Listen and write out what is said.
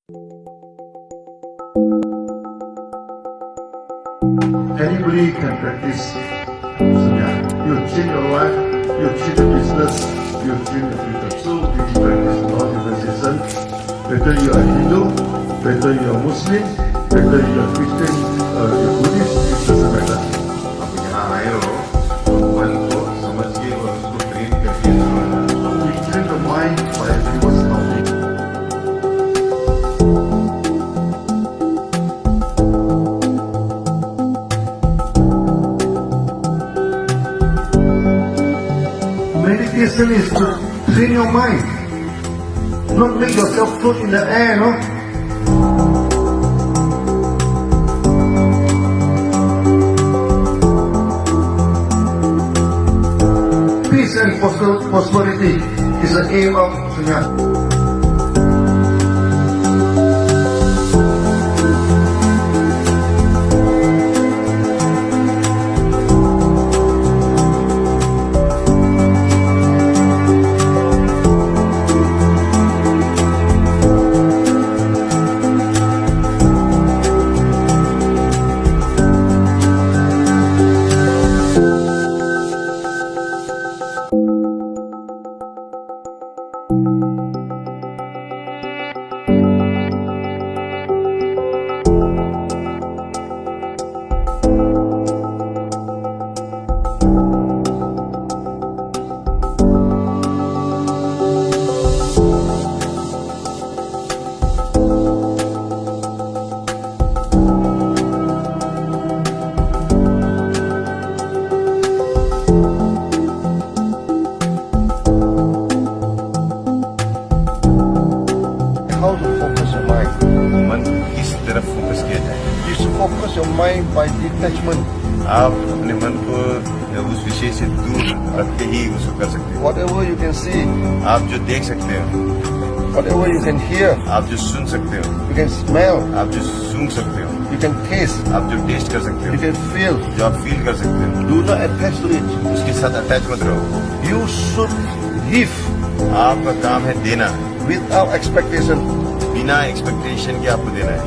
Anybody can practice sunya. You change your life, you change your business, you change your future. So we practice non-differentiation. Whether you are Hindu, whether you are Muslim, whether you are Christian, you are Buddhist, it doesn't matter. अब यहाँ आए हो तो मन को समझिए और उसको ट्रेन करिए। So we train the mind by reverse counting. Meditation is to train your mind, not make yourself float in the air, no? Peace and prosperity is the aim of Sunya. How to focus your mind? मन किस तरफ focus किया जाए? You should focus your mind by detachment. आप अपने मन को उस विषय से दूर रख के ही उसको कर सकते हैं। Whatever you can see, आप जो देख सकते हो, whatever you can hear, आप जो सुन सकते हो, you can smell, आप जो सूंघ सकते हो, you can taste, आप जो टेस्ट कर सकते you हो, can feel. जो आप फील कर सकते हो, Do not attach to it. उसके साथ अटैच मत रहो। You should give आपका काम है देना, without expectation. बिना एक्सपेक्टेशन के आपको देना है।